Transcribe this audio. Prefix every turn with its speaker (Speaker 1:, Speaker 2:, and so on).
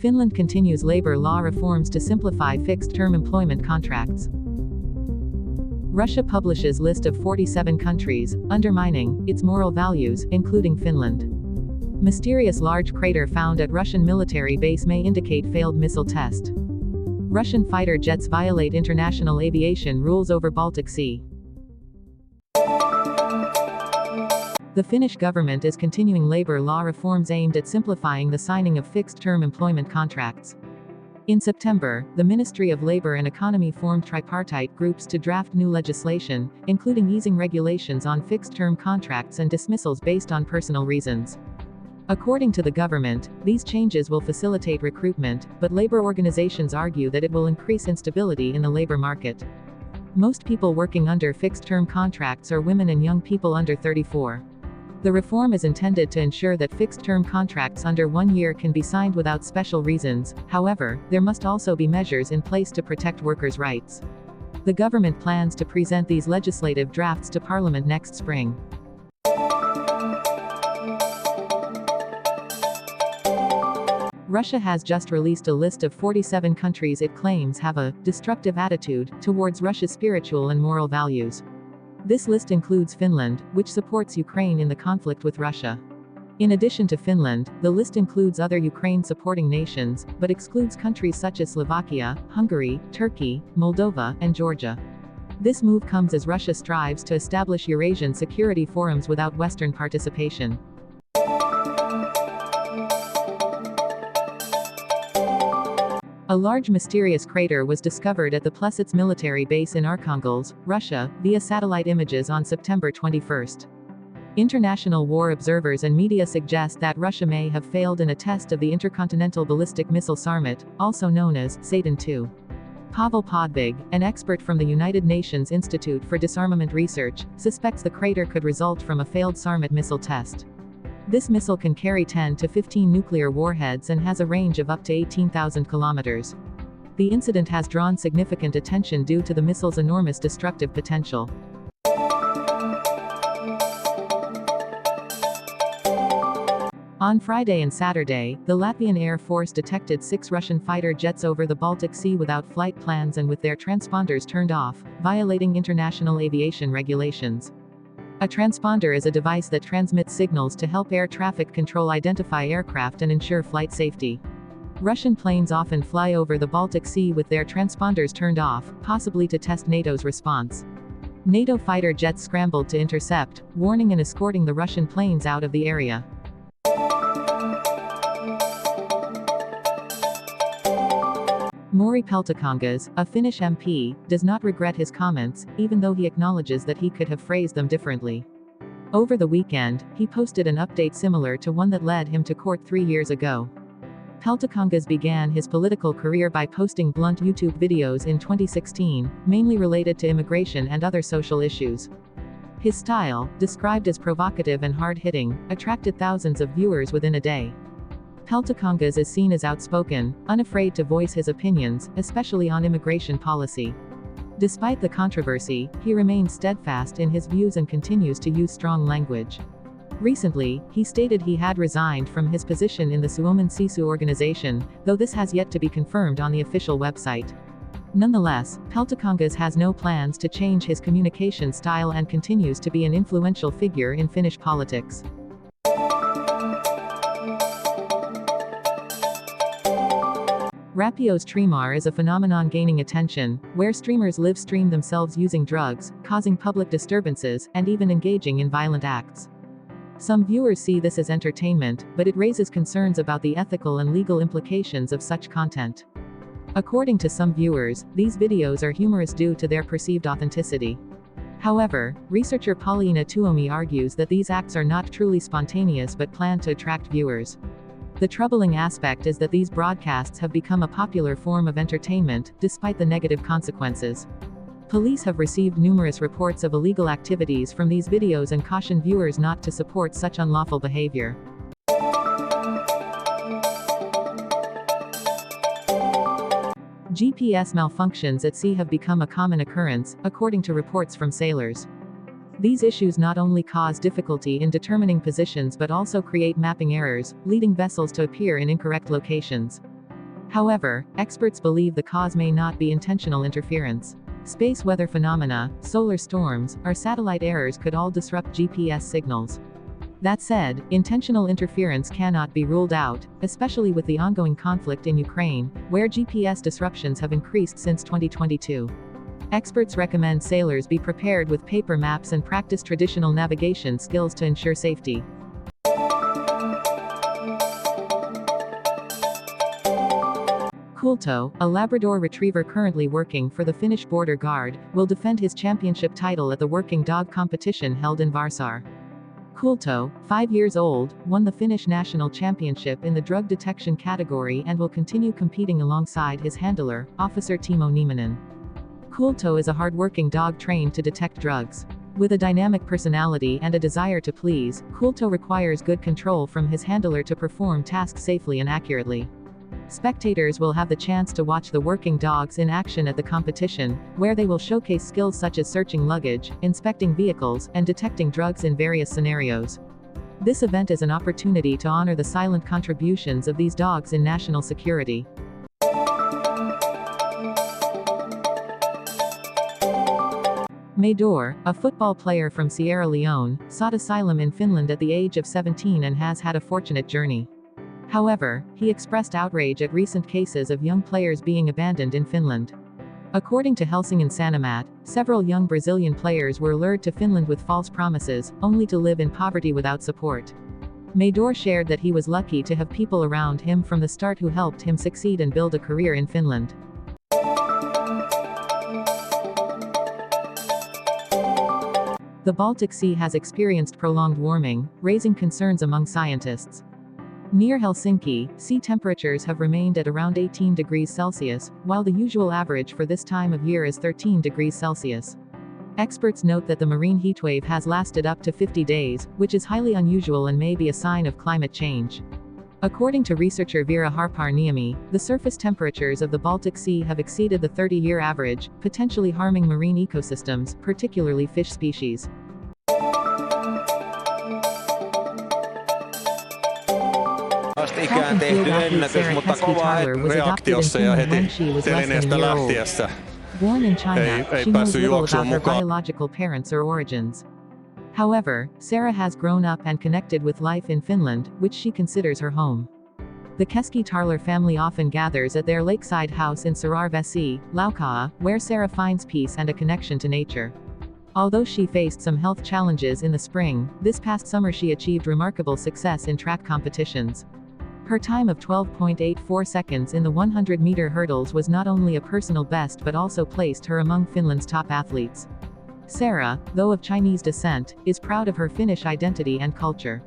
Speaker 1: Finland continues labor law reforms to simplify fixed-term employment contracts. Russia publishes list of 47 countries, undermining its moral values, including Finland. Mysterious large crater found at Russian military base may indicate failed missile test. Russian fighter jets violate international aviation rules over Baltic Sea. The Finnish government is continuing labor law reforms aimed at simplifying the signing of fixed-term employment contracts. In September, the Ministry of Labor and Economy formed tripartite groups to draft new legislation, including easing regulations on fixed-term contracts and dismissals based on personal reasons. According to the government, these changes will facilitate recruitment, but labor organizations argue that it will increase instability in the labor market. Most people working under fixed-term contracts are women and young people under 34. The reform is intended to ensure that fixed-term contracts under 1 year can be signed without special reasons. However, there must also be measures in place to protect workers' rights. The government plans to present these legislative drafts to Parliament next spring. Russia has just released a list of 47 countries it claims have a destructive attitude towards Russia's spiritual and moral values. This list includes Finland, which supports Ukraine in the conflict with Russia. In addition to Finland, the list includes other Ukraine-supporting nations, but excludes countries such as Slovakia, Hungary, Turkey, Moldova, and Georgia. This move comes as Russia strives to establish Eurasian security forums without Western participation. A large mysterious crater was discovered at the Plesets military base in Arkhangelsk, Russia, via satellite images on September 21. International war observers and media suggest that Russia may have failed in a test of the intercontinental ballistic missile Sarmat, also known as Satan II. Pavel Podbig, an expert from the United Nations Institute for Disarmament Research, suspects the crater could result from a failed Sarmat missile test. This missile can carry 10 to 15 nuclear warheads and has a range of up to 18,000 kilometers. The incident has drawn significant attention due to the missile's enormous destructive potential. On Friday and Saturday, the Latvian Air Force detected 6 Russian fighter jets over the Baltic Sea without flight plans and with their transponders turned off, violating international aviation regulations. A transponder is a device that transmits signals to help air traffic control identify aircraft and ensure flight safety. Russian planes often fly over the Baltic Sea with their transponders turned off, possibly to test NATO's response. NATO fighter jets scrambled to intercept, warning and escorting the Russian planes out of the area. Mauri Peltokangas, a Finnish MP, does not regret his comments, even though he acknowledges that he could have phrased them differently. Over the weekend, he posted an update similar to one that led him to court 3 years ago. Peltokangas began his political career by posting blunt YouTube videos in 2016, mainly related to immigration and other social issues. His style, described as provocative and hard-hitting, attracted thousands of viewers within a day. Peltokangas is seen as outspoken, unafraid to voice his opinions, especially on immigration policy. Despite the controversy, he remains steadfast in his views and continues to use strong language. Recently, he stated he had resigned from his position in the Suomen Sisu organization, though this has yet to be confirmed on the official website. Nonetheless, Peltokangas has no plans to change his communication style and continues to be an influential figure in Finnish politics. Rappiostriima is a phenomenon gaining attention, where streamers live stream themselves using drugs, causing public disturbances, and even engaging in violent acts. Some viewers see this as entertainment, but it raises concerns about the ethical and legal implications of such content. According to some viewers, these videos are humorous due to their perceived authenticity. However, researcher Pauliina Tuomi argues that these acts are not truly spontaneous but planned to attract viewers. The troubling aspect is that these broadcasts have become a popular form of entertainment, despite the negative consequences. Police have received numerous reports of illegal activities from these videos and caution viewers not to support such unlawful behavior. GPS malfunctions at sea have become a common occurrence, according to reports from sailors. These issues not only cause difficulty in determining positions but also create mapping errors, leading vessels to appear in incorrect locations. However, experts believe the cause may not be intentional interference. Space weather phenomena, solar storms, or satellite errors could all disrupt GPS signals. That said, intentional interference cannot be ruled out, especially with the ongoing conflict in Ukraine, where GPS disruptions have increased since 2022. Experts recommend sailors be prepared with paper maps and practice traditional navigation skills to ensure safety. Cunto, a Labrador retriever currently working for the Finnish border guard, will defend his championship title at the working dog competition held in Varsar. Cunto, 5 years old, won the Finnish national championship in the drug detection category and will continue competing alongside his handler, Officer Timo Nieminen. Cunto is a hard-working dog trained to detect drugs. With a dynamic personality and a desire to please, Cunto requires good control from his handler to perform tasks safely and accurately. Spectators will have the chance to watch the working dogs in action at the competition, where they will showcase skills such as searching luggage, inspecting vehicles, and detecting drugs in various scenarios. This event is an opportunity to honor the silent contributions of these dogs in national security. Medo, a football player from Sierra Leone, sought asylum in Finland at the age of 17 and has had a fortunate journey. However, he expressed outrage at recent cases of young players being abandoned in Finland. According to Helsingin Sanomat, several young Brazilian players were lured to Finland with false promises, only to live in poverty without support. Medo shared that he was lucky to have people around him from the start who helped him succeed and build a career in Finland. The Baltic Sea has experienced prolonged warming, raising concerns among scientists. Near Helsinki, sea temperatures have remained at around 18 degrees Celsius, while the usual average for this time of year is 13 degrees Celsius. Experts note that the marine heatwave has lasted up to 50 days, which is highly unusual and may be a sign of climate change. According to researcher Vera Harpar-Niemi, the surface temperatures of the Baltic Sea have exceeded the 30-year average, potentially harming marine ecosystems, particularly fish species.
Speaker 2: Ikään tehty ennätys, mutta kova reaktiossa ja heti telineestä lähtiessä
Speaker 1: Born in China,
Speaker 2: ei
Speaker 1: she knows
Speaker 2: päässyt
Speaker 1: little
Speaker 2: juoksuun
Speaker 1: about her
Speaker 2: mukaan.
Speaker 1: biological parents or origins. However, Sarah has grown up and connected with life in Finland, which she considers her home. The Keski-Tarler family often gathers at their lakeside house in Sararvesi, Laukaa, where Sarah finds peace and a connection to nature. Although she faced some health challenges in the spring, this past summer she achieved remarkable success in track competitions. Her time of 12.84 seconds in the 100-meter hurdles was not only a personal best but also placed her among Finland's top athletes. Sarah, though of Chinese descent, is proud of her Finnish identity and culture.